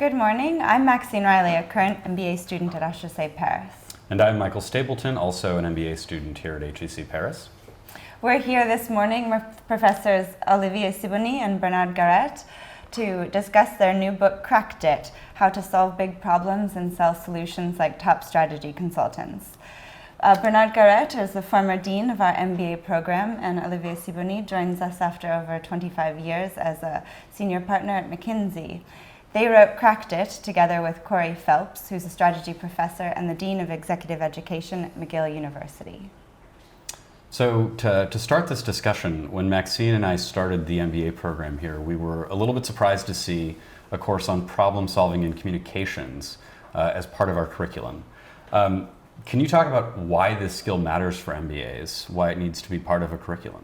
Good morning. I'm Maxine Riley, a current MBA student at HEC Paris. And I'm Michael Stapleton, also an MBA student here at HEC Paris. We're here this morning with Professors Olivier Sibony and Bernard Garrette to discuss their new book, Cracked It: How to Solve Big Problems and Sell Solutions Like Top Strategy Consultants. Bernard Garrette is the former dean of our MBA program, and Olivier Sibony joins us after over 25 years as a senior partner at McKinsey. They wrote Cracked It together with Corey Phelps, who's a strategy professor and the dean of executive education at McGill University. So to start this discussion, when Maxine and I started the MBA program here, we were a little bit surprised to see a course on problem solving and communications as part of our curriculum. Can you talk about why this skill matters for MBAs, why it needs to be part of a curriculum?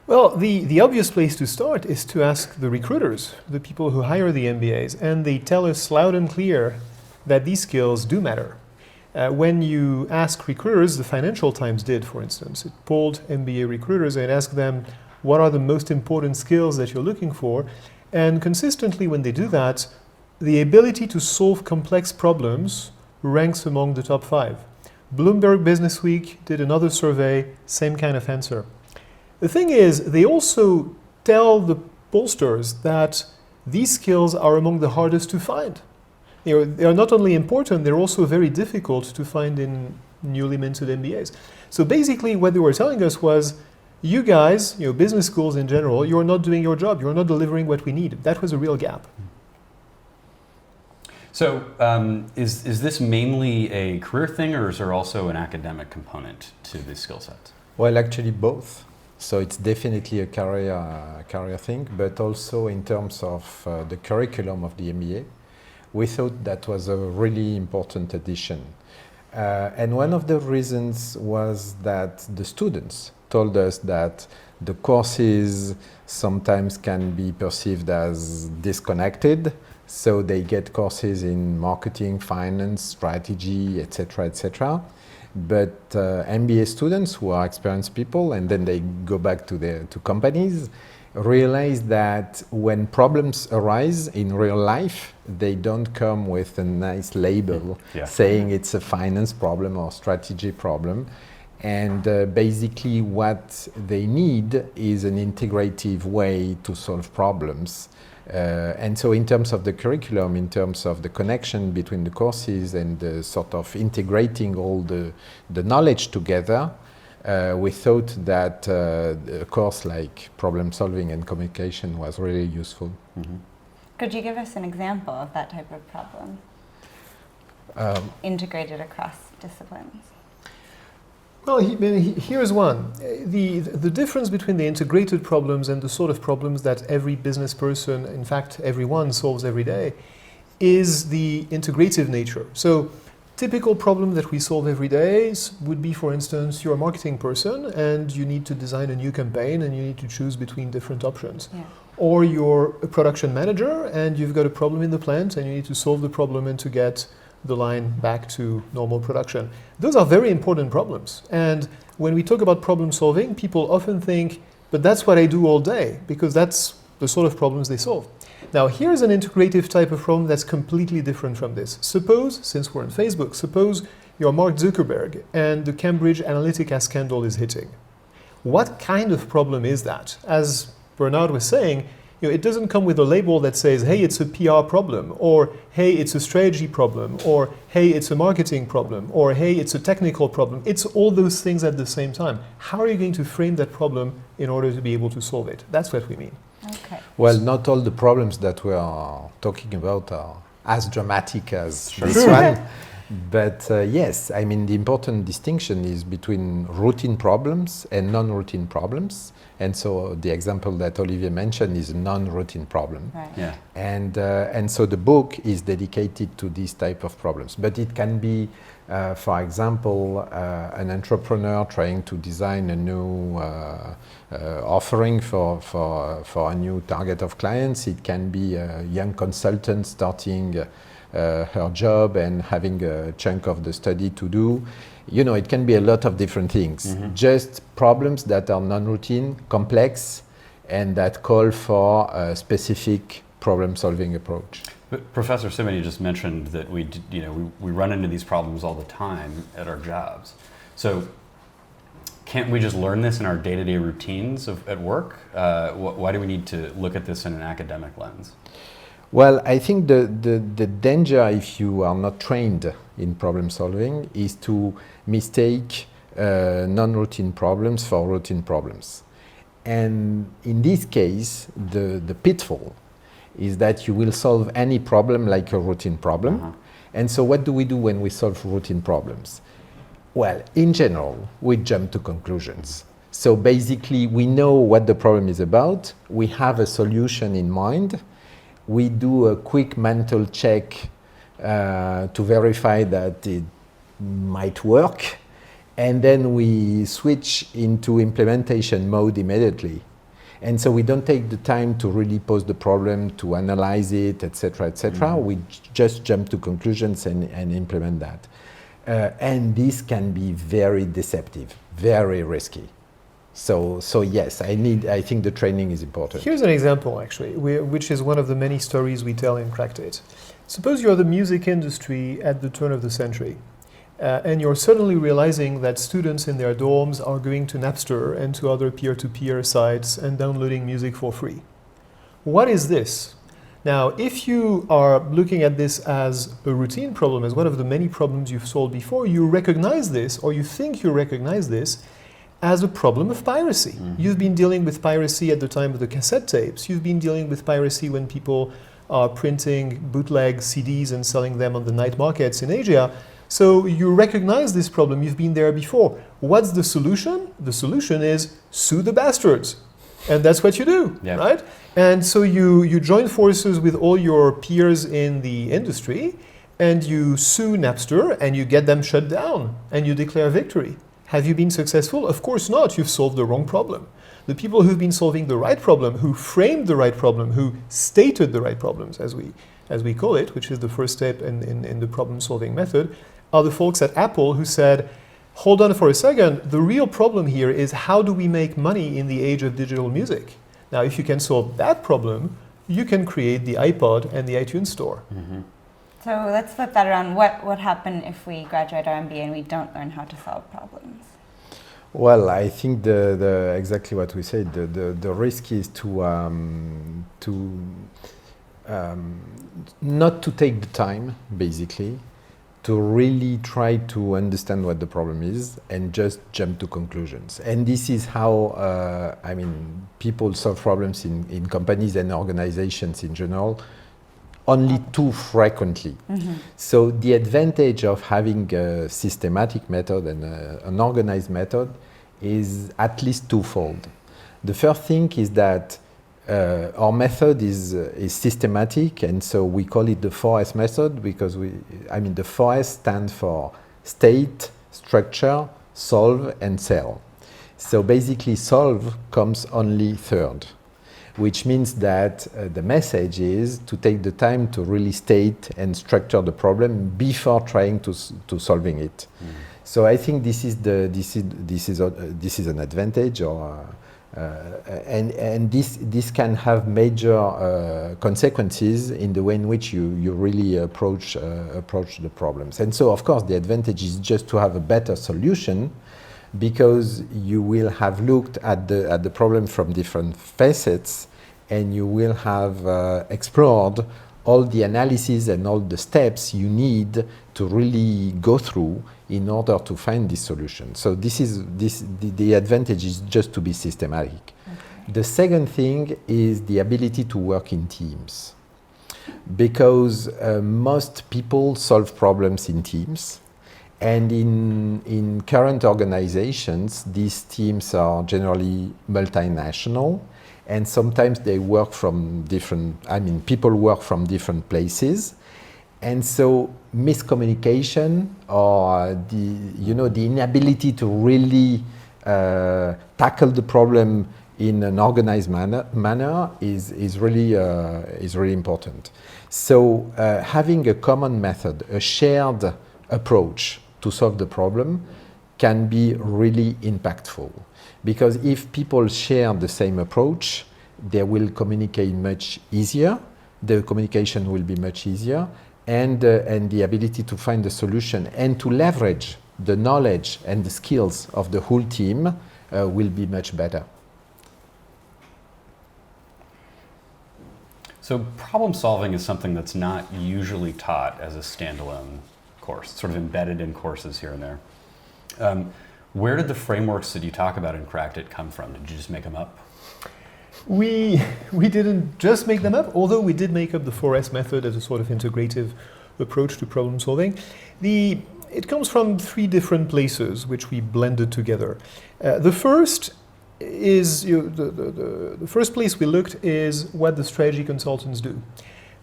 Well, the obvious place to start is to ask the recruiters, the people who hire the MBAs, and they tell us loud and clear that these skills do matter. When you ask recruiters, the Financial Times did, for instance, it polled MBA recruiters and asked them what are the most important skills that you're looking for, and consistently when they do that, the ability to solve complex problems ranks among the top 5. Bloomberg Businessweek did another survey, same kind of answer. The thing is, they also tell the pollsters that these skills are among the hardest to find. They are not only important, they're also very difficult to find in newly minted MBAs. So basically what they were telling us was, you guys, business schools in general, you're not doing your job, you're not delivering what we need. That was a real gap. So is this mainly a career thing, or is there also an academic component to these skill sets? Well, actually both. So it's definitely a career thing, but also in terms of the curriculum of the MBA, we thought that was a really important addition. And one of the reasons was that the students told us that the courses sometimes can be perceived as disconnected. So they get courses in marketing, finance, strategy, etc., etc. But MBA students who are experienced people, and then they go back to companies, realize that when problems arise in real life, they don't come with a nice label saying it's a finance problem or strategy problem. And basically what they need is an integrative way to solve problems. And so in terms of the curriculum, in terms of the connection between the courses and the sort of integrating all the knowledge together, we thought that a course like problem solving and communication was really useful. Mm-hmm. Could you give us an example of that type of problem, integrated across disciplines? Well, here's one. The difference between the integrated problems and the sort of problems that every business person, in fact everyone, solves every day, is the integrative nature. So typical problem that we solve every day would be, for instance, you're a marketing person and you need to design a new campaign and you need to choose between different options. Yeah. Or you're a production manager and you've got a problem in the plant and you need to solve the problem and to get the line back to normal production. Those are very important problems. And when we talk about problem solving, people often think, but that's what I do all day, because that's the sort of problems they solve. Now, here's an integrative type of problem that's completely different from this. Suppose, since we're on Facebook, suppose you're Mark Zuckerberg and the Cambridge Analytica scandal is hitting. What kind of problem is that? As Bernard was saying, it doesn't come with a label that says, hey, it's a PR problem, or hey, it's a strategy problem, or hey, it's a marketing problem, or hey, it's a technical problem. It's all those things at the same time. How are you going to frame that problem in order to be able to solve it? That's what we mean. Okay. Well, not all the problems that we are talking about are as dramatic as this one. But yes, I mean, the important distinction is between routine problems and non-routine problems. And so the example that Olivier mentioned is a non-routine problem. Right. Yeah. And so the book is dedicated to these type of problems. But it can be, for example, an entrepreneur trying to design a new offering for a new target of clients. It can be a young consultant starting her job and having a chunk of the study to do. It can be a lot of different things. Mm-hmm. Just problems that are non-routine, complex, and that call for a specific problem-solving approach. But Professor Sibony just mentioned that we run into these problems all the time at our jobs. So can't we just learn this in our day-to-day routines at work? Why do we need to look at this in an academic lens? Well, I think the danger, if you are not trained in problem solving, is to mistake non-routine problems for routine problems. And in this case, the pitfall is that you will solve any problem like a routine problem. Uh-huh. And so what do we do when we solve routine problems? Well, in general, we jump to conclusions. So basically, we know what the problem is about. We have a solution in mind. We do a quick mental check to verify that it might work. And then we switch into implementation mode immediately. And so we don't take the time to really pose the problem, to analyze it, etc., etc. Mm-hmm. We just jump to conclusions and implement that. And this can be very deceptive, very risky. So yes, I think the training is important. Here's an example, actually, which is one of the many stories we tell in Cracked. Suppose you're the music industry at the turn of the century, and you're suddenly realizing that students in their dorms are going to Napster and to other peer-to-peer sites and downloading music for free. What is this? Now, if you are looking at this as a routine problem, as one of the many problems you've solved before, you recognize this, or you think you recognize this, as a problem of piracy. Mm-hmm. You've been dealing with piracy at the time of the cassette tapes. You've been dealing with piracy when people are printing bootleg CDs and selling them on the night markets in Asia. So you recognize this problem. You've been there before. What's the solution? The solution is sue the bastards. And that's what you do, yeah. Right? And so you join forces with all your peers in the industry and you sue Napster and you get them shut down and you declare victory. Have you been successful? Of course not. You've solved the wrong problem. The people who've been solving the right problem, who framed the right problem, who stated the right problems, as we call it, which is the first step in the problem-solving method, are the folks at Apple who said, hold on for a second, the real problem here is how do we make money in the age of digital music? Now, if you can solve that problem, you can create the iPod and the iTunes Store. Mm-hmm. So let's flip that around. What happens if we graduate our MBA and we don't learn how to solve problems? Well, I think the exactly what we said. The risk is to not to take the time, basically, to really try to understand what the problem is and just jump to conclusions. And this is how people solve problems in companies and organizations in general. Only too frequently. Mm-hmm. So the advantage of having a systematic method and an organized method is at least twofold. The first thing is that our method is systematic, and so we call it the 4S method because the 4S stands for state, structure, solve, and sell. So basically solve comes only third, which means that the message is to take the time to really state and structure the problem before trying to solving it. Mm. So I think this is an advantage, and this can have major consequences in the way in which you really approach the problems. And so of course the advantage is just to have a better solution, because you will have looked at the problem from different facets, and you will have explored all the analysis and all the steps you need to really go through in order to find this solution. So the advantage is just to be systematic. Okay. The second thing is the ability to work in teams, because most people solve problems in teams. And in current organizations, these teams are generally multinational, and sometimes they work from people work from different places. And so miscommunication or the inability to really tackle the problem in an organized manner is really important. So having a common method, a shared approach to solve the problem can be really impactful, because if people share the same approach, they will communicate much easier, the communication will be much easier, and the ability to find a solution and to leverage the knowledge and the skills of the whole team will be much better. So problem solving is something that's not usually taught as a standalone course, sort of embedded in courses here and there. Where did the frameworks that you talk about in Cracked It come from? Did you just make them up? We didn't just make them up, although we did make up the 4S method as a sort of integrative approach to problem solving. It comes from 3 different places which we blended together. The first is the first place we looked is what the strategy consultants do,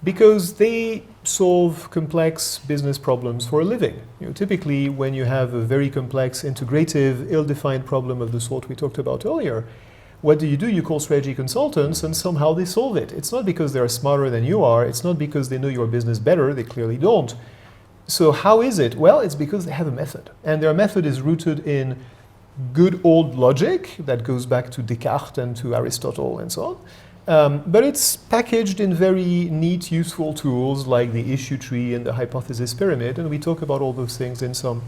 because they solve complex business problems for a living. Typically, when you have a very complex, integrative, ill-defined problem of the sort we talked about earlier, what do? You call strategy consultants, and somehow they solve it. It's not because they're smarter than you are. It's not because they know your business better. They clearly don't. So how is it? Well, it's because they have a method, and their method is rooted in good old logic that goes back to Descartes and to Aristotle and so on. But it's packaged in very neat, useful tools like the issue tree and the hypothesis pyramid, and we talk about all those things in some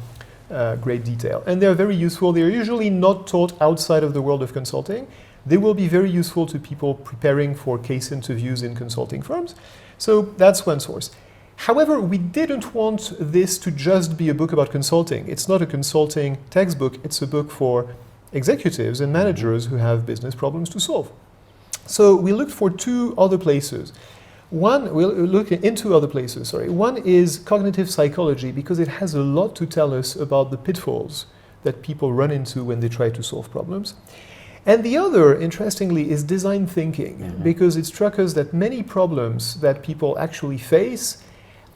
great detail. And they're very useful. They're usually not taught outside of the world of consulting. They will be very useful to people preparing for case interviews in consulting firms. So that's one source. However, we didn't want this to just be a book about consulting. It's not a consulting textbook. It's a book for executives and managers who have business problems to solve. So we looked for 2 other places. We'll look in 2 other places, sorry. One is cognitive psychology, because it has a lot to tell us about the pitfalls that people run into when they try to solve problems. And the other, interestingly, is design thinking, because it struck us that many problems that people actually face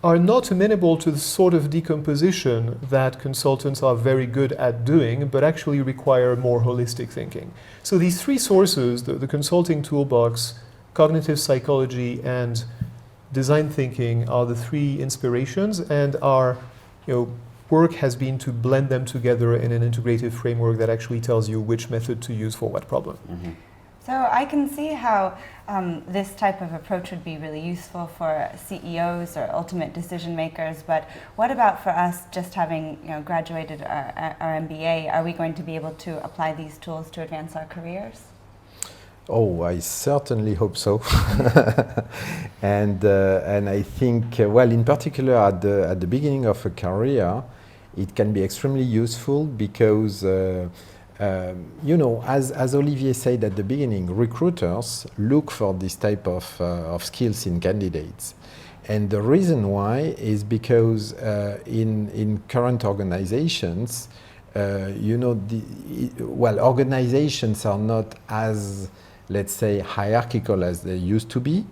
are not amenable to the sort of decomposition that consultants are very good at doing, but actually require more holistic thinking. So these 3 sources, the consulting toolbox, cognitive psychology, and design thinking, are the 3 inspirations, and our work has been to blend them together in an integrative framework that actually tells you which method to use for what problem. Mm-hmm. So I can see how this type of approach would be really useful for CEOs or ultimate decision makers, but what about for us just having graduated our MBA? Are we going to be able to apply these tools to advance our careers? Oh, I certainly hope so. And I think, well, in particular at the beginning of a career, it can be extremely useful because as Olivier said at the beginning, recruiters look for this type of skills in candidates. And the reason why is because in current organizations, organizations are not as, let's say, hierarchical as they used to be.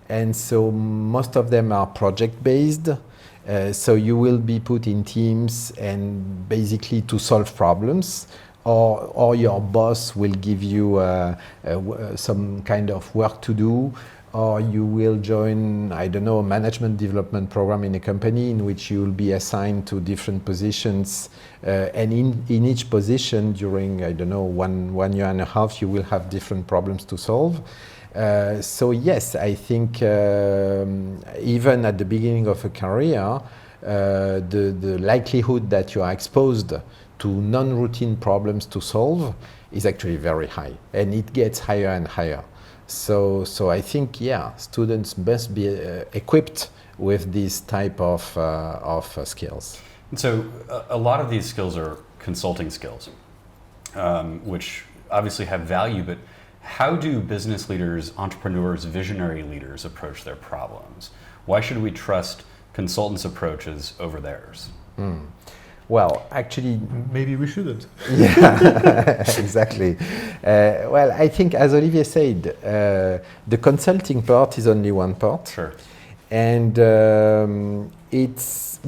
And so most of them are project-based. So you will be put in teams and basically to solve problems. Or your boss will give you some kind of work to do, or you will join, I don't know, a management development program in a company in which you will be assigned to different positions. And in each position during, I don't know, one year and a half, you will have different problems to solve. So yes, I think even at the beginning of a career, the likelihood that you are exposed to non-routine problems to solve is actually very high, and it gets higher and higher. So I think, students must be equipped with this type of skills. And so a lot of these skills are consulting skills, which obviously have value, but how do business leaders, entrepreneurs, visionary leaders approach their problems? Why should we trust consultants' approaches over theirs? Well, actually, maybe we shouldn't. Yeah, exactly. Well, I think, as Olivier said, the consulting part is only one part. Sure. And it's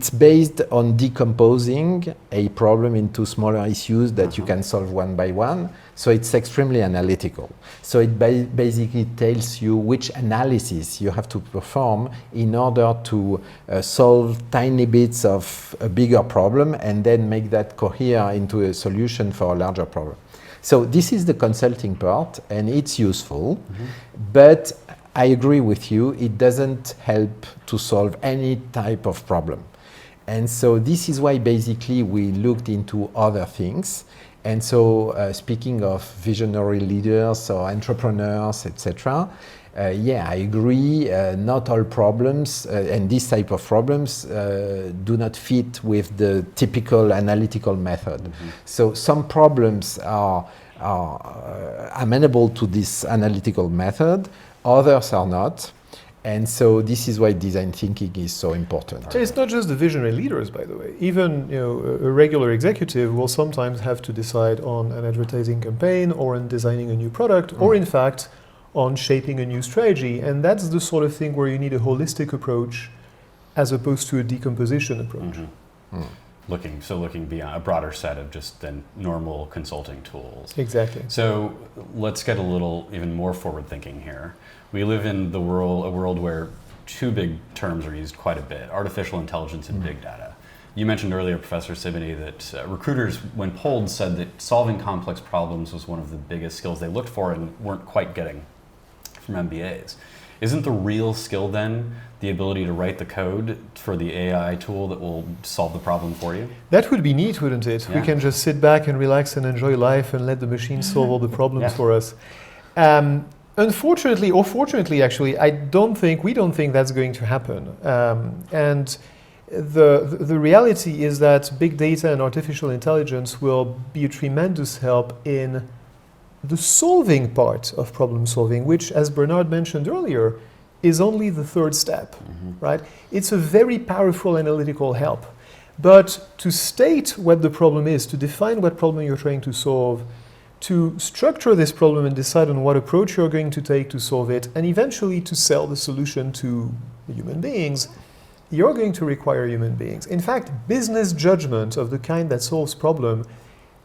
based on decomposing a problem into smaller issues that you can solve one by one. So it's extremely analytical. So it basically tells you which analysis you have to perform in order to solve tiny bits of a bigger problem and then make that cohere into a solution for a larger problem. So this is the consulting part, and it's useful. Mm-hmm. But I agree with you, it doesn't help to solve any type of problem. And so this is why basically we looked into other things. And so speaking of visionary leaders or entrepreneurs, etc., yeah, I agree, not all problems and this type of problems do not fit with the typical analytical method. Mm-hmm. So some problems are amenable to this analytical method, others are not. And so this is why design thinking is so important. It's not just the visionary leaders, by the way. Even a regular executive will sometimes have to decide on an advertising campaign or on designing a new product or in fact on shaping a new strategy. And that's the sort of thing where you need a holistic approach as opposed to a decomposition approach. Mm-hmm. Looking beyond a broader set of just than normal consulting tools. Exactly. So let's get a little even more forward thinking here. We live in a world where two big terms are used quite a bit: artificial intelligence and big data. You mentioned earlier, Professor Sibony, that recruiters, when polled, said that solving complex problems was one of the biggest skills they looked for and weren't quite getting from MBAs. Isn't the real skill then the ability to write the code for the AI tool that will solve the problem for you? That would be neat, wouldn't it? Yeah. We can just sit back and relax and enjoy life and let the machine solve all the problems for us. Unfortunately, or fortunately actually, we don't think that's going to happen. And the reality is that big data and artificial intelligence will be a tremendous help in the solving part of problem solving, which, as Bernard mentioned earlier, is only the third step, right? It's a very powerful analytical help. But to state what the problem is, to define what problem you're trying to solve, to structure this problem and decide on what approach you're going to take to solve it, and eventually to sell the solution to human beings, you're going to require human beings. In fact, business judgment of the kind that solves problem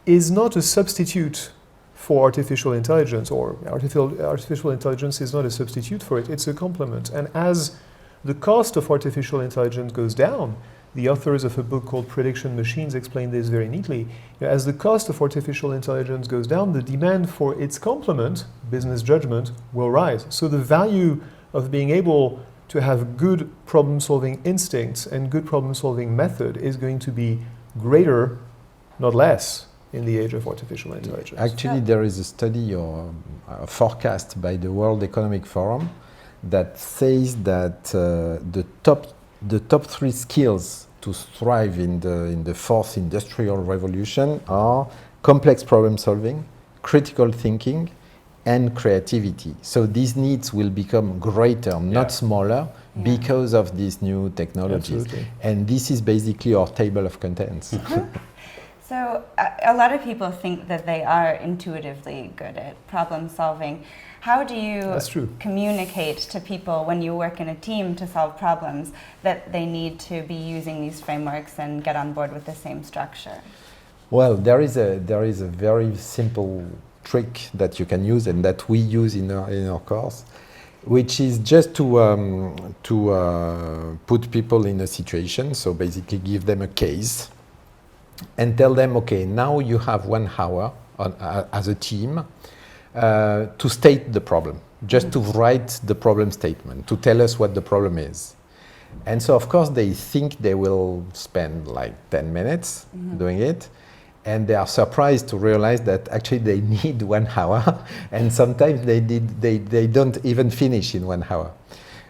is not a substitute for artificial intelligence, or artificial intelligence is not a substitute for it, it's a complement. And as the cost of artificial intelligence goes down, the authors of a book called Prediction Machines explain this very neatly. As the cost of artificial intelligence goes down, the demand for its complement, business judgment, will rise. So the value of being able to have good problem-solving instincts and good problem-solving method is going to be greater, not less, in the age of artificial intelligence. Actually, there is a study or a forecast by the World Economic Forum that says that the top three skills to thrive in the fourth industrial revolution are complex problem solving, critical thinking, and creativity. So these needs will become greater, not smaller, because of these new technologies. Absolutely. And this is basically our table of contents. So a lot of people think that they are intuitively good at problem solving. How do you communicate to people when you work in a team to solve problems that they need to be using these frameworks and get on board with the same structure? Well, there is a very simple trick that you can use and that we use in our course, which is just to put people in a situation. So basically give them a case and tell them, okay, now you have 1 hour as a team to state the problem, just to write the problem statement, to tell us what the problem is. And so, of course, they think they will spend like 10 minutes doing it, and they are surprised to realize that actually they need 1 hour, and sometimes they don't even finish in 1 hour.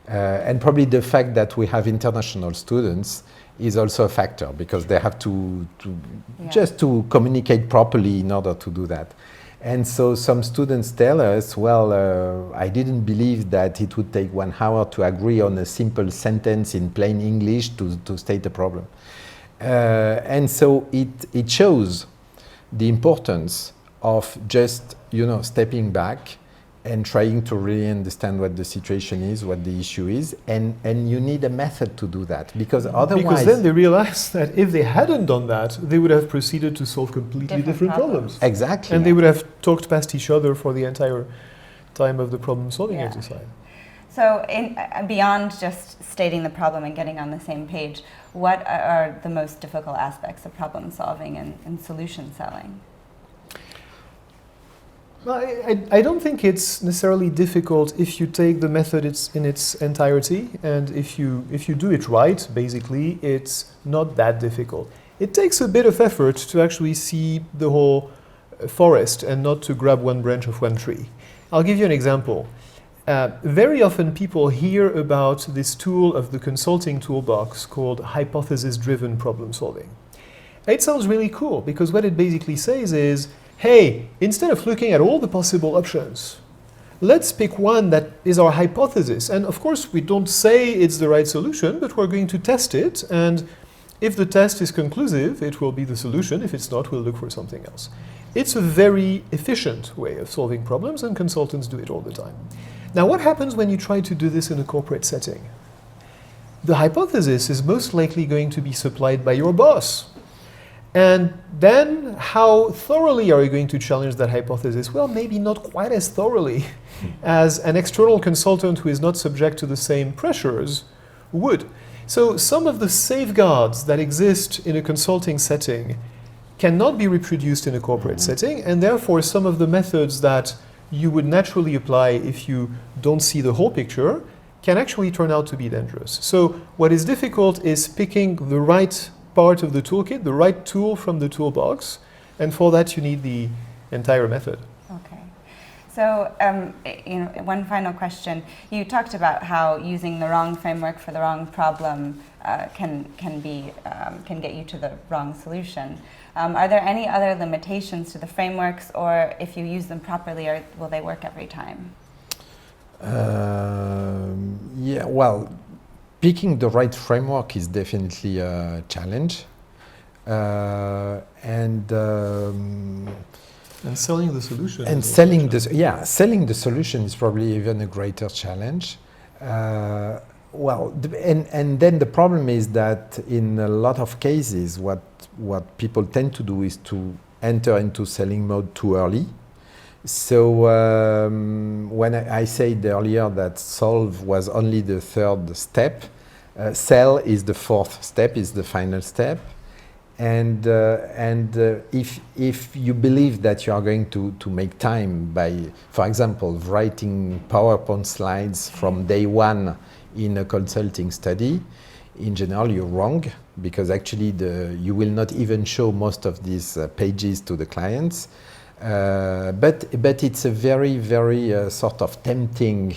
And probably the fact that we have international students is also a factor, because they have to just to communicate properly in order to do that. And so some students tell us, well, I didn't believe that it would take 1 hour to agree on a simple sentence in plain English to state a problem. And so it shows the importance of just, stepping back and trying to really understand what the situation is, what the issue is, and you need a method to do that, because otherwise... Because then they realize that if they hadn't done that, they would have proceeded to solve completely different problems. Exactly. And they would have talked past each other for the entire time of the problem-solving exercise. So beyond just stating the problem and getting on the same page, what are the most difficult aspects of problem-solving and solution selling? Well, I don't think it's necessarily difficult if you take the method in its entirety, and if you do it right, basically, it's not that difficult. It takes a bit of effort to actually see the whole forest and not to grab one branch of one tree. I'll give you an example. Very often people hear about this tool of the consulting toolbox called hypothesis-driven problem solving. It sounds really cool because what it basically says is, hey, instead of looking at all the possible options, let's pick one that is our hypothesis. And of course, we don't say it's the right solution, but we're going to test it. And if the test is conclusive, it will be the solution. If it's not, we'll look for something else. It's a very efficient way of solving problems, and consultants do it all the time. Now, what happens when you try to do this in a corporate setting? The hypothesis is most likely going to be supplied by your boss. And then how thoroughly are you going to challenge that hypothesis? Well, maybe not quite as thoroughly as an external consultant who is not subject to the same pressures would. So some of the safeguards that exist in a consulting setting cannot be reproduced in a corporate setting, and therefore some of the methods that you would naturally apply if you don't see the whole picture can actually turn out to be dangerous. So what is difficult is picking the right part of the toolkit, the right tool from the toolbox, and for that you need the entire method. Okay. So, one final question. You talked about how using the wrong framework for the wrong problem can get you to the wrong solution. Are there any other limitations to the frameworks, or if you use them properly, will they work every time? Yeah, well, picking the right framework is definitely a challenge. And selling the solution. And selling the solution is probably even a greater challenge. And then the problem is that in a lot of cases, what people tend to do is to enter into selling mode too early. So when I said earlier that solve was only the third step, sell is the fourth step, is the final step. And if you believe that you are going to make time by, for example, writing PowerPoint slides from day one in a consulting study, in general you're wrong, because actually you will not even show most of these pages to the clients. But it's a very, very sort of tempting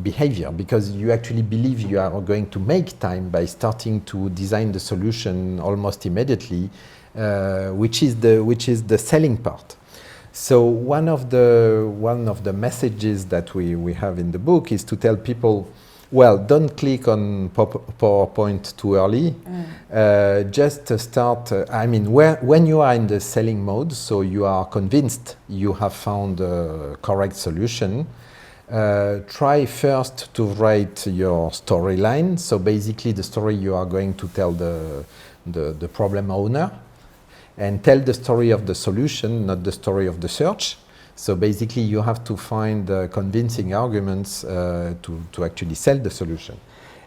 behavior, because you actually believe you are going to make time by starting to design the solution almost immediately, which is the selling part. So one of the messages that we have in the book is to tell people, well, don't click on PowerPoint too early. Just start. When you are in the selling mode, so you are convinced you have found a correct solution, try first to write your storyline. So basically, the story you are going to tell the problem owner, and tell the story of the solution, not the story of the search. So basically, you have to find convincing arguments to actually sell the solution.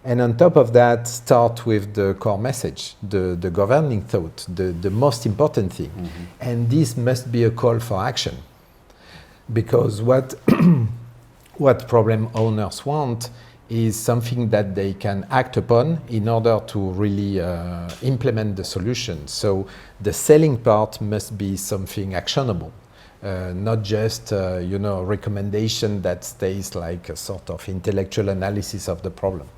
And on top of that, start with the core message, the governing thought, the most important thing. Mm-hmm. And this must be a call for action. Because what problem owners want is something that they can act upon in order to really implement the solution. So the selling part must be something actionable. Not just a recommendation that stays like a sort of intellectual analysis of the problem.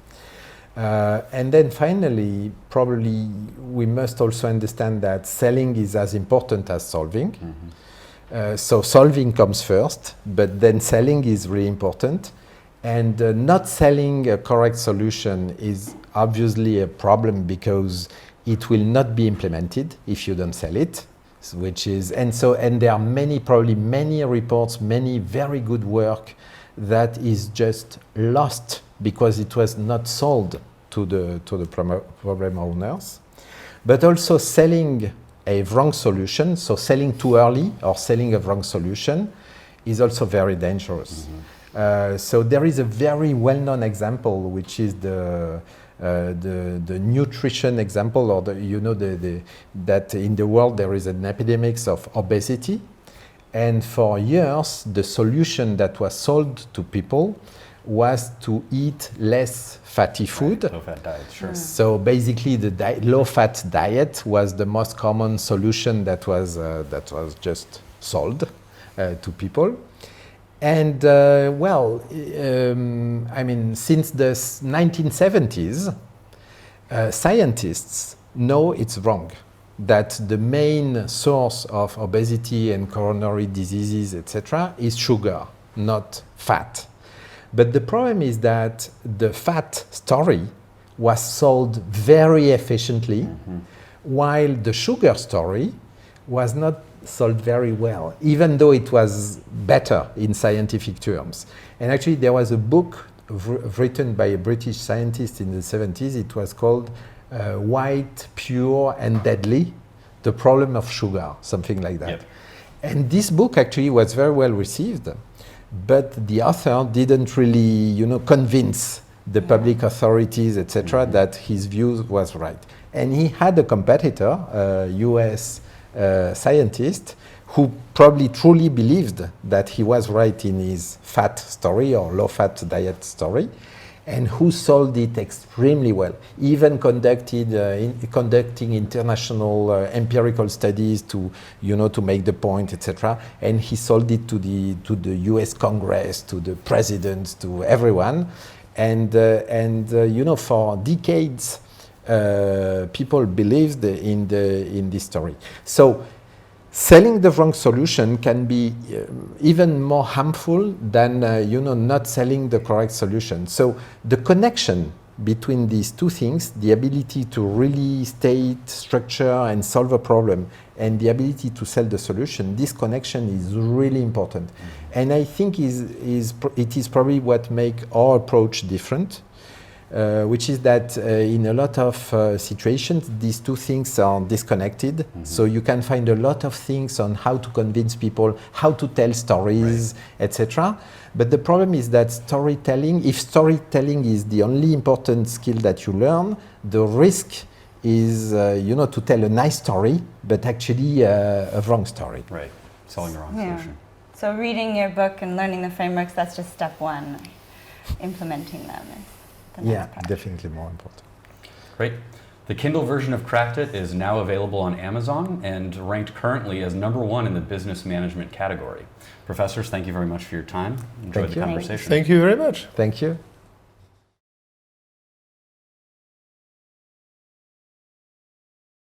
And then finally, probably we must also understand that selling is as important as solving. Mm-hmm. So solving comes first, but then selling is really important. And not selling a correct solution is obviously a problem, because it will not be implemented if you don't sell it. And there are many reports, many very good work that is just lost because it was not sold to the problem owners. But also selling a wrong solution, so selling too early or selling a wrong solution, is also very dangerous. Mm-hmm. So there is a very well-known example, which is the nutrition example, or that in the world there is an epidemic of obesity, And for years, the solution that was sold to people was to eat less fatty food. Right. Low-fat diet, sure. So basically, the low-fat diet was the most common solution that was just sold to people. And I mean, since the 1970s, scientists know it's wrong, that the main source of obesity and coronary diseases, etc., is sugar, not fat. But the problem is that the fat story was sold very efficiently, while the sugar story was not sold very well, even though it was better in scientific terms. And actually, there was a book written by a British scientist in the 70s. It was called White, Pure and Deadly, The Problem of Sugar, something like that. Yep. And this book actually was very well received, but the author didn't really, convince the public authorities, etc., that his views was right. And he had a competitor, a US scientist, who probably truly believed that he was right in his fat story or low-fat diet story, and who sold it extremely well, even conducting international empirical studies to make the point, etc. And he sold it to the U.S. Congress, to the presidents, to everyone, and for decades, people believed in this story. So, selling the wrong solution can be even more harmful than not selling the correct solution. So the connection between these two things, the ability to really state, structure, and solve a problem, and the ability to sell the solution, this connection is really important. And I think it is probably what makes our approach different. Which is that in a lot of situations, these two things are disconnected. So you can find a lot of things on how to convince people, how to tell stories, etc. But the problem is that if storytelling is the only important skill that you learn, the risk is, to tell a nice story, but actually a wrong story. Right, selling the wrong solution. So reading your book and learning the frameworks, that's just step one. Implementing them is the next part. Definitely more important. Great. The Kindle version of Cracked It is now available on Amazon and ranked currently as #1 in the business management category. Professors, thank you very much for your time. Enjoyed the conversation. Thank you very much. Thank you.